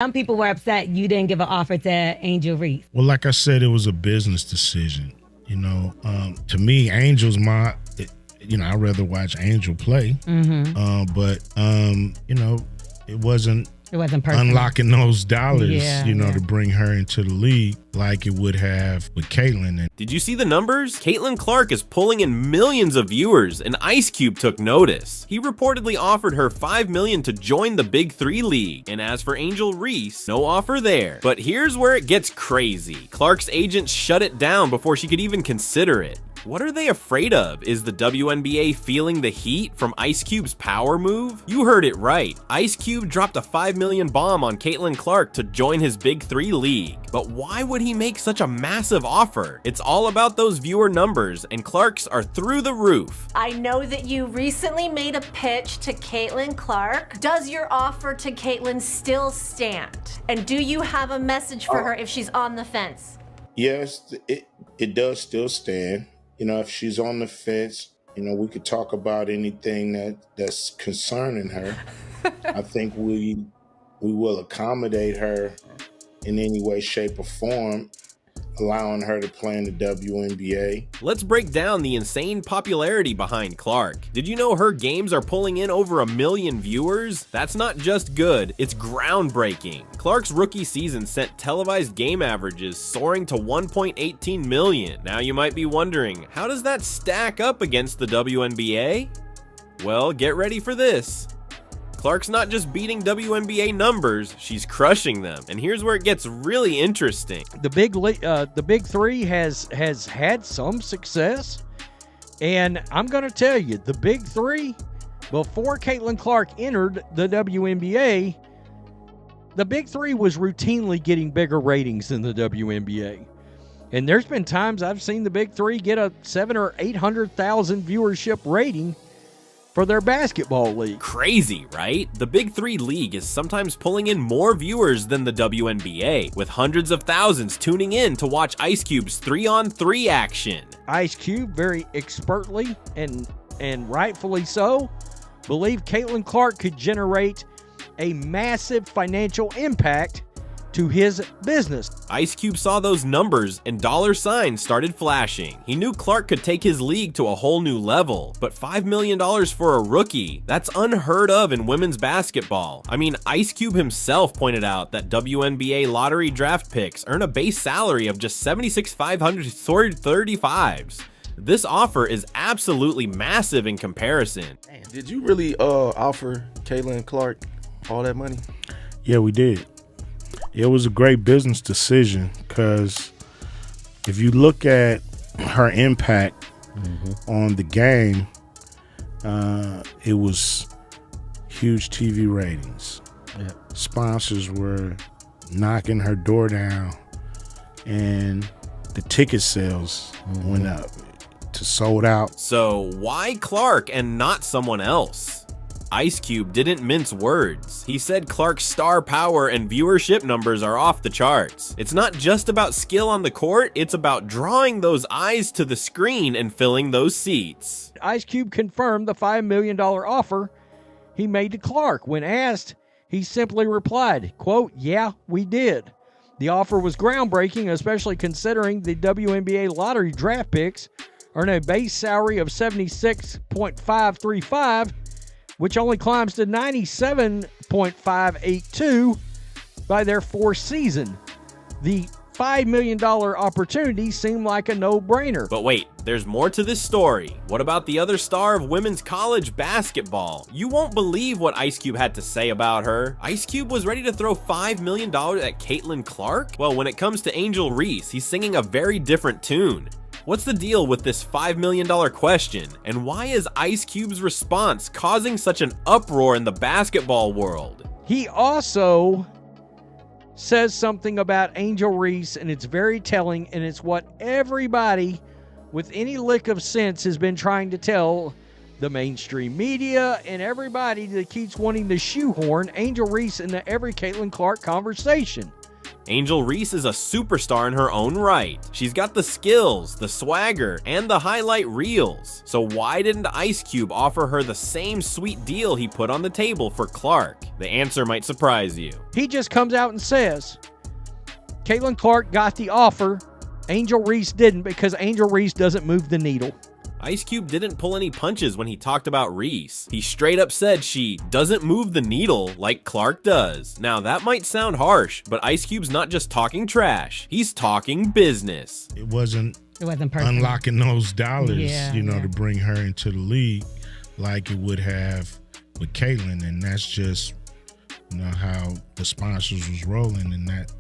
Some people were upset you didn't give an offer to Angel Reese. Well, like I said, it was a business decision. To me, Angel's I'd rather watch Angel play. But it wasn't personal. Unlocking those dollars, to bring her into the league like it would have with Caitlyn. Did you see the numbers? Caitlin Clark is pulling in millions of viewers, and Ice Cube took notice. He reportedly offered her $5 million to join the Big 3 League. And as for Angel Reese, no offer there. But here's where it gets crazy. Clark's agent shut it down before she could even consider it. What are they afraid of? Is the WNBA feeling the heat from Ice Cube's power move? You heard it right. Ice Cube dropped a $5 million bomb on Caitlin Clark to join his Big 3 League. But why would he make such a massive offer? It's all about those viewer numbers, and Clark's are through the roof. I know that you recently made a pitch to Caitlin Clark. Does your offer to Caitlin still stand? And do you have a message for her if she's on the fence? Yes, it does still stand. If she's on the fence, we could talk about anything that's concerning her. I think we will accommodate her in any way, shape, or form, allowing her to play in the WNBA. Let's break down the insane popularity behind Clark. Did you know her games are pulling in over 1 million viewers? That's not just good, it's groundbreaking. Clark's rookie season sent televised game averages soaring to 1.18 million. Now you might be wondering, how does that stack up against the WNBA? Well, get ready for this. Clark's not just beating WNBA numbers, she's crushing them. And here's where it gets really interesting. The Big 3 has had some success. And I'm going to tell you, the Big 3, before Caitlin Clark entered the WNBA, the Big 3 was routinely getting bigger ratings than the WNBA. And there's been times I've seen the Big 3 get a 700,000 or 800,000 viewership rating for their basketball league. Crazy, right? The Big 3 League is sometimes pulling in more viewers than the WNBA, with hundreds of thousands tuning in to watch Ice Cube's 3-on-3 action. Ice Cube, very expertly and rightfully so, believed Caitlin Clark could generate a massive financial impact to his business. Ice Cube saw those numbers and dollar signs started flashing. He knew Clark could take his league to a whole new level, but $5 million for a rookie, that's unheard of in women's basketball. I mean, Ice Cube himself pointed out that WNBA lottery draft picks earn a base salary of just $76,535. This offer is absolutely massive in comparison. Did you really offer Caitlin Clark all that money? Yeah, we did. It was a great business decision because if you look at her impact on the game, it was huge TV ratings. Yeah. Sponsors were knocking her door down, and the ticket sales went up to sold out. So why Clark and not someone else? Ice Cube didn't mince words. He said Clark's star power and viewership numbers are off the charts. It's not just about skill on the court, it's about drawing those eyes to the screen and filling those seats. Ice Cube confirmed the $5 million offer he made to Clark. When asked, he simply replied, quote, "Yeah, we did." The offer was groundbreaking, especially considering the WNBA lottery draft picks earn a base salary of $76,535, which only climbs to $97,582 by their fourth season. The $5 million opportunity seemed like a no-brainer. But wait, there's more to this story. What about the other star of women's college basketball? You won't believe what Ice Cube had to say about her. Ice Cube was ready to throw $5 million at Caitlin Clark? Well, when it comes to Angel Reese, he's singing a very different tune. What's the deal with this $5 million question? And why is Ice Cube's response causing such an uproar in the basketball world? He also says something about Angel Reese, and it's very telling, and it's what everybody with any lick of sense has been trying to tell the mainstream media and everybody that keeps wanting to shoehorn Angel Reese into every Caitlin Clark conversation. Angel Reese is a superstar in her own right. She's got the skills, the swagger, and the highlight reels. So why didn't Ice Cube offer her the same sweet deal he put on the table for Clark? The answer might surprise you. He just comes out and says, Caitlin Clark got the offer, Angel Reese didn't, because Angel Reese doesn't move the needle. Ice Cube didn't pull any punches when he talked about Reese. He straight up said she doesn't move the needle like Clark does. Now that might sound harsh, but Ice Cube's not just talking trash, he's talking business. It wasn't personal. unlocking those dollars, Yeah, to bring her into the league like it would have with Caitlin. And that's just, how the sponsors was rolling, and that,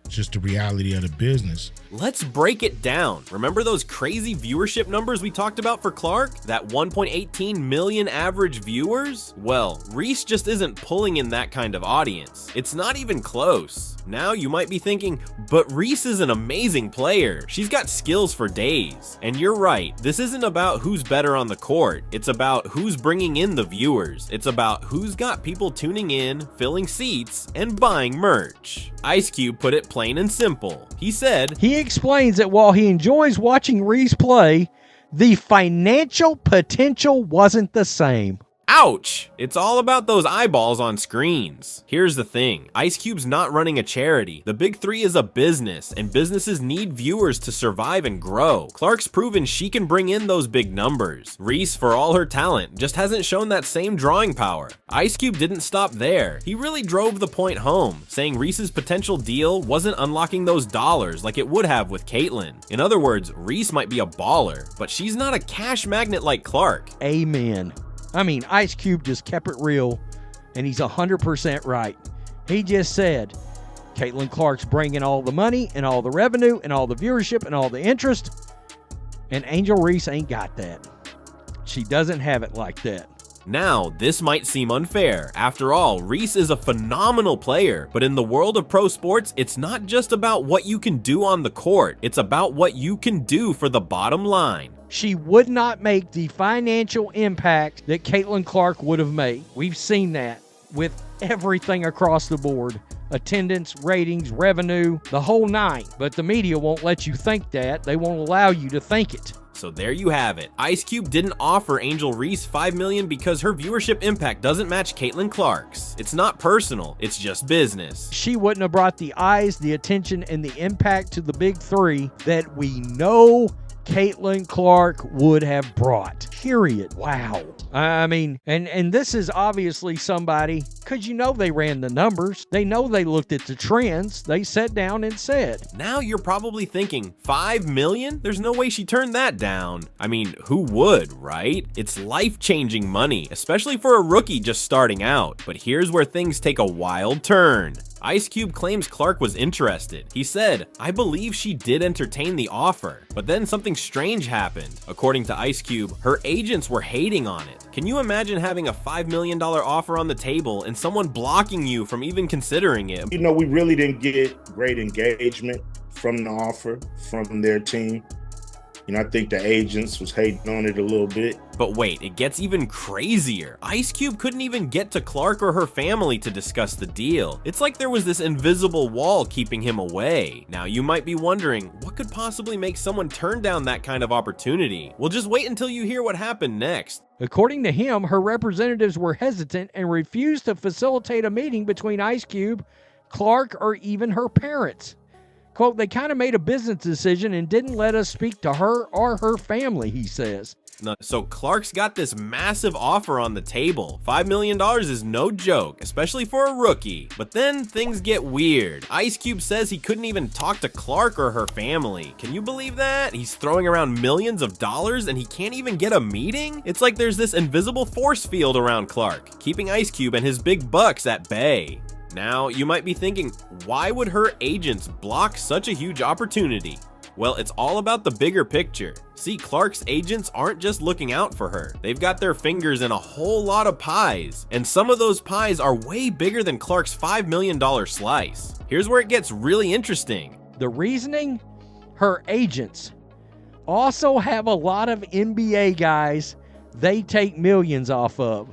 just the reality of the business. Let's break it down. Remember those crazy viewership numbers we talked about for Clark? That 1.18 million average viewers? Well, Reese just isn't pulling in that kind of audience. It's not even close. Now you might be thinking, but Reese is an amazing player. She's got skills for days. And you're right, this isn't about who's better on the court. It's about who's bringing in the viewers. It's about who's got people tuning in, filling seats, and buying merch. Ice Cube put it plain and simple. He said, He explains that while he enjoys watching Reese play, the financial potential wasn't the same. ouch! It's all about those eyeballs on screens. Here's the thing, Ice Cube's not running a charity. The Big Three is a business, and businesses need viewers to survive and grow. Clark's proven she can bring in those big numbers. Reese, for all her talent, just hasn't shown that same drawing power. Ice Cube didn't stop there. He really drove the point home, saying Reese's potential deal wasn't unlocking those dollars like it would have with Caitlin. In other words, Reese might be a baller, but she's not a cash magnet like Clark. Amen. I mean, Ice Cube just kept it real, and he's 100% right. He just said, Caitlin Clark's bringing all the money and all the revenue and all the viewership and all the interest, and Angel Reese ain't got that. She doesn't have it like that. Now, this might seem unfair. After all, Reese is a phenomenal player, but in the world of pro sports, it's not just about what you can do on the court. It's about what you can do for the bottom line. She would not make the financial impact that Caitlin Clark would have made. We've seen that with everything across the board. Attendance, ratings, revenue, the whole nine. But the media won't let you think that. They won't allow you to think it. So there you have it. Ice Cube didn't offer Angel Reese $5 million because her viewership impact doesn't match Caitlin Clark's. It's not personal, it's just business. She wouldn't have brought the eyes, the attention, and the impact to the Big Three that we know Caitlin Clark would have brought. Period. Wow. I mean, and this is obviously somebody, because you know they ran the numbers. They know they looked at the trends. They sat down and said. Now you're probably thinking, $5 million? There's no way she turned that down. I mean, who would, right? It's life-changing money, especially for a rookie just starting out. But here's where things take a wild turn. Ice Cube claims Clark was interested. He said, I believe she did entertain the offer, but then something strange happened. According to Ice Cube, her agents were hating on it. Can you imagine having a $5 million offer on the table and someone blocking you from even considering it? You know, we really didn't get great engagement from the offer from their team. You know, I think the agents was hating on it a little bit. But wait, it gets even crazier. Ice Cube couldn't even get to Clark or her family to discuss the deal. It's like there was this invisible wall keeping him away. Now you might be wondering, what could possibly make someone turn down that kind of opportunity? Well, just wait until you hear what happened next. According to him, her representatives were hesitant and refused to facilitate a meeting between Ice Cube, Clark, or even her parents. Quote, they kind of made a business decision and didn't let us speak to her or her family, he says. So Clark's got this massive offer on the table. $5 million is no joke, especially for a rookie. But then things get weird. Ice Cube says he couldn't even talk to Clark or her family. Can you believe that? He's throwing around millions of dollars and he can't even get a meeting? It's like there's this invisible force field around Clark, keeping Ice Cube and his big bucks at bay. Now, you might be thinking, why would her agents block such a huge opportunity? Well, it's all about the bigger picture. See, Clark's agents aren't just looking out for her. They've got their fingers in a whole lot of pies, and some of those pies are way bigger than Clark's $5 million slice. Here's where it gets really interesting. The reasoning? Her agents also have a lot of NBA guys they take millions off of.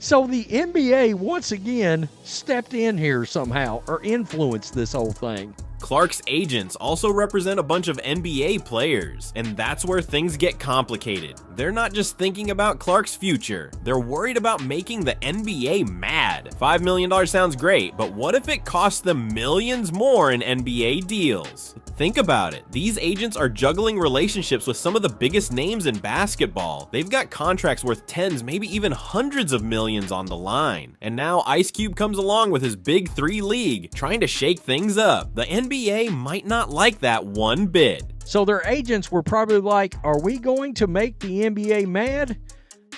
So the NBA once again stepped in here somehow or influenced this whole thing. Clark's agents also represent a bunch of NBA players, and that's where things get complicated. They're not just thinking about Clark's future, they're worried about making the NBA mad. $5 million sounds great, but what if it costs them millions more in NBA deals? Think about it. These agents are juggling relationships with some of the biggest names in basketball. They've got contracts worth tens, maybe even hundreds of millions on the line. And now Ice Cube comes along with his Big 3 league, trying to shake things up. The NBA might not like that one bit. So their agents were probably like, are we going to make the NBA mad?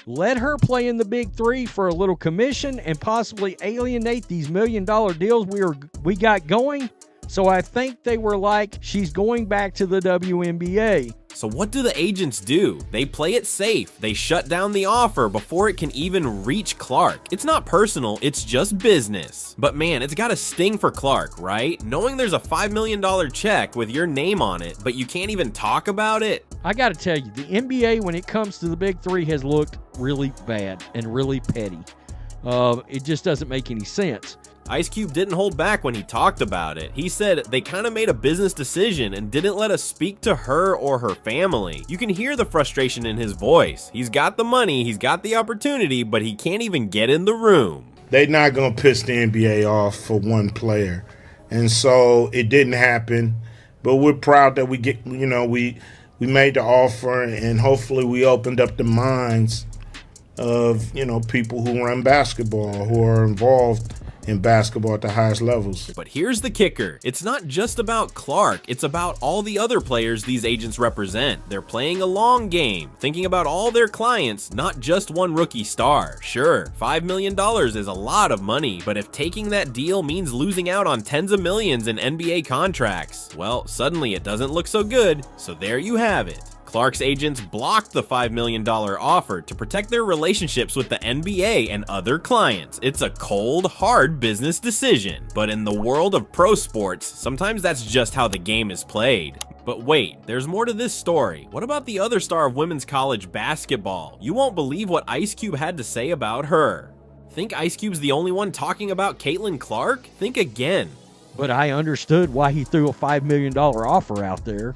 Let her play in the Big 3 for a little commission and possibly alienate these $1 million deals we got going? So I think they were like, she's going back to the WNBA. So what do the agents do? They play it safe. They shut down the offer before it can even reach Clark. It's not personal, it's just business. But man, it's gotta sting for Clark, right? Knowing there's a $5 million check with your name on it, but you can't even talk about it. I gotta tell you, the NBA, when it comes to the Big 3, has looked really bad and really petty. It just doesn't make any sense. Ice Cube didn't hold back when he talked about it. He said they kind of made a business decision and didn't let us speak to her or her family. You can hear the frustration in his voice. He's got the money, he's got the opportunity, but he can't even get in the room. They're not going to piss the NBA off for one player. And so it didn't happen. But we're proud that we made the offer, and hopefully we opened up the minds of, people who run basketball, who are involved in basketball at the highest levels. But here's the kicker. It's not just about Clark, it's about all the other players these agents represent. They're playing a long game, thinking about all their clients, not just one rookie star. Sure, $5 million is a lot of money, but if taking that deal means losing out on tens of millions in NBA contracts, well, suddenly it doesn't look so good, so there you have it. Clark's agents blocked the $5 million offer to protect their relationships with the NBA and other clients. It's a cold, hard business decision. But in the world of pro sports, sometimes that's just how the game is played. But wait, there's more to this story. What about the other star of women's college basketball? You won't believe what Ice Cube had to say about her. Think Ice Cube's the only one talking about Caitlin Clark? Think again. But I understood why he threw a $5 million offer out there.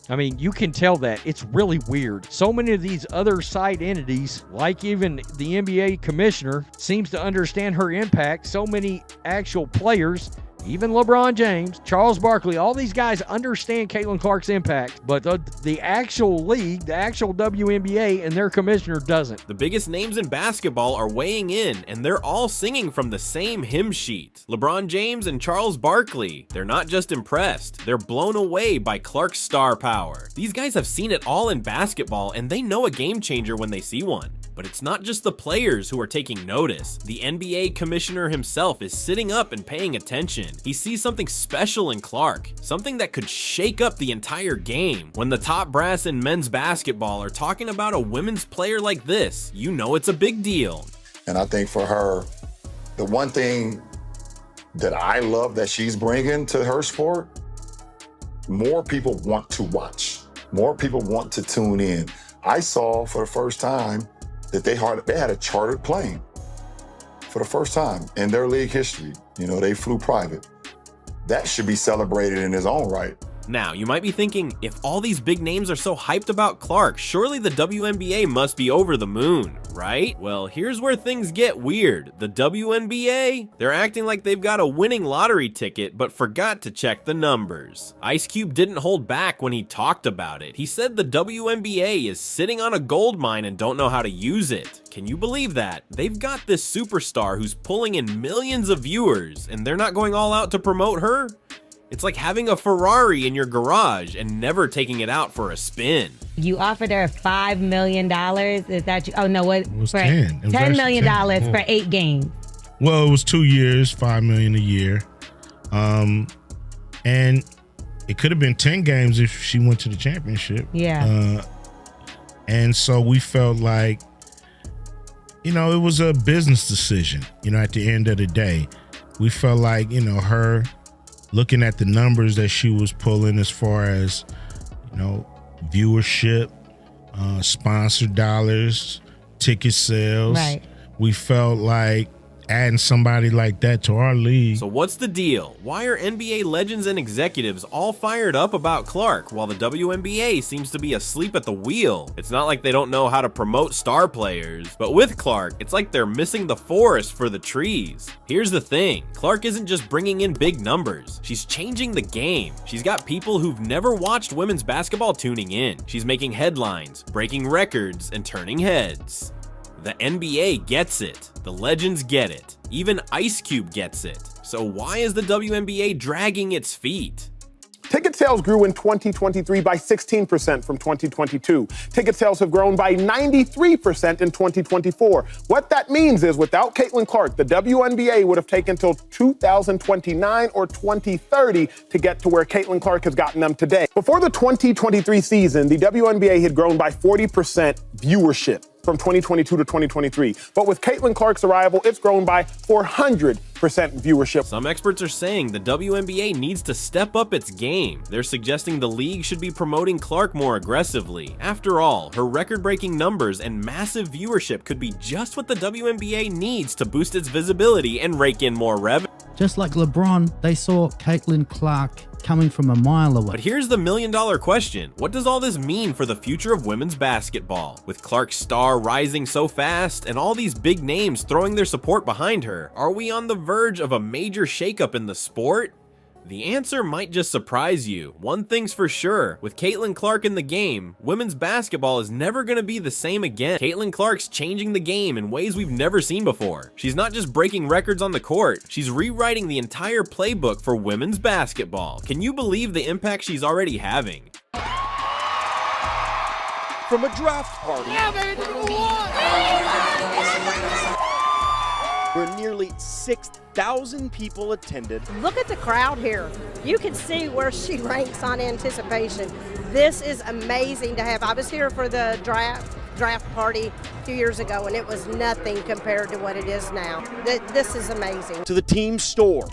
I mean, you can tell that. It's really weird. So many of these other side entities, like even the NBA commissioner, seems to understand her impact. So many actual players, even LeBron James, Charles Barkley, all these guys understand Caitlin Clark's impact, but the actual league, the actual WNBA and their commissioner doesn't. The biggest names in basketball are weighing in, and they're all singing from the same hymn sheet. LeBron James and Charles Barkley, they're not just impressed, they're blown away by Clark's star power. These guys have seen it all in basketball, and they know a game changer when they see one. But it's not just the players who are taking notice. The NBA commissioner himself is sitting up and paying attention. He sees something special in Clark, something that could shake up the entire game. When the top brass in men's basketball are talking about a women's player like this, you know it's a big deal. And I think for her, the one thing that I love that she's bringing to her sport, more people want to watch. More people want to tune in. I saw for the first time that they had a chartered plane for the first time in their league history. They flew private. That should be celebrated in its own right. Now, you might be thinking, if all these big names are so hyped about Clark, surely the WNBA must be over the moon, right? Well, here's where things get weird. The WNBA, they're acting like they've got a winning lottery ticket, but forgot to check the numbers. Ice Cube didn't hold back when he talked about it. He said the WNBA is sitting on a gold mine and don't know how to use it. Can you believe that? They've got this superstar who's pulling in millions of viewers, and they're not going all out to promote her? It's like having a Ferrari in your garage and never taking it out for a spin. You offered her $5 million. Is that you? Oh, no, what? It was 10. $10 million for 8 games. Well, it was 2 years, $5 million a year. And it could have been 10 games if she went to the championship. Yeah. And so we felt like, it was a business decision, at the end of the day. We felt like, her looking at the numbers that she was pulling as far as, viewership, sponsor dollars, ticket sales. Right. we felt like adding somebody like that to our league. So what's the deal? Why are NBA legends and executives all fired up about Clark while the WNBA seems to be asleep at the wheel? It's not like they don't know how to promote star players, but with Clark, it's like they're missing the forest for the trees. Here's the thing, Clark isn't just bringing in big numbers, she's changing the game. She's got people who've never watched women's basketball tuning in. She's making headlines, breaking records, and turning heads. The NBA gets it. The legends get it. Even Ice Cube gets it. So why is the WNBA dragging its feet? Ticket sales grew in 2023 by 16% from 2022. Ticket sales have grown by 93% in 2024. What that means is without Caitlin Clark, the WNBA would have taken till 2029 or 2030 to get to where Caitlin Clark has gotten them today. Before the 2023 season, the WNBA had grown by 40% viewership from 2022 to 2023. But with Caitlin Clark's arrival, it's grown by 400% viewership. Some experts are saying the WNBA needs to step up its game. They're suggesting the league should be promoting Clark more aggressively. After all, her record-breaking numbers and massive viewership could be just what the WNBA needs to boost its visibility and rake in more revenue. Just like LeBron, they saw Caitlin Clark coming from a mile away. But here's the million-dollar question. What does all this mean for the future of women's basketball? With Clark's star rising so fast and all these big names throwing their support behind her, are we on the verge of a major shakeup in the sport? The answer might just surprise you. One thing's for sure, with Caitlin Clark in the game, women's basketball is never going to be the same again. Caitlin Clark's changing the game in ways we've never seen before. She's not just breaking records on the court, she's rewriting the entire playbook for women's basketball. Can you believe the impact she's already having? From a draft party where nearly 6,000 people attended. Look at the crowd here. You can see where she ranks on anticipation. This is amazing to have. I was here for the draft party 2 years ago, and it was nothing compared to what it is now. This is amazing. To the team store,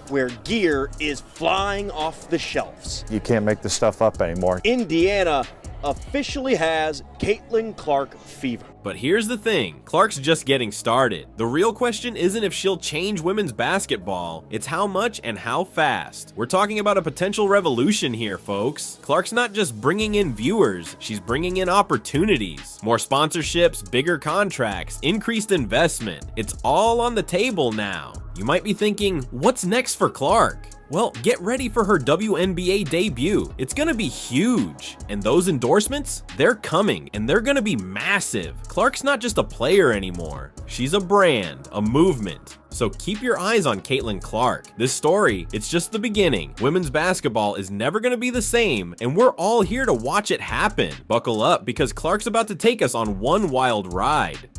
where gear is flying off the shelves. You can't make this stuff up anymore. Indiana officially has Caitlin Clark fever. But here's the thing, Clark's just getting started. The real question isn't if she'll change women's basketball, it's how much and how fast. We're talking about a potential revolution here, folks. Clark's not just bringing in viewers, she's bringing in opportunities. More sponsorships, bigger contracts, increased investment. It's all on the table now. You might be thinking, what's next for Clark? Well, get ready for her WNBA debut. It's gonna be huge. And those endorsements, they're coming, and they're gonna be massive. Clark's not just a player anymore. She's a brand, a movement. So keep your eyes on Caitlin Clark. This story, it's just the beginning. Women's basketball is never gonna be the same, and we're all here to watch it happen. Buckle up, because Clark's about to take us on one wild ride.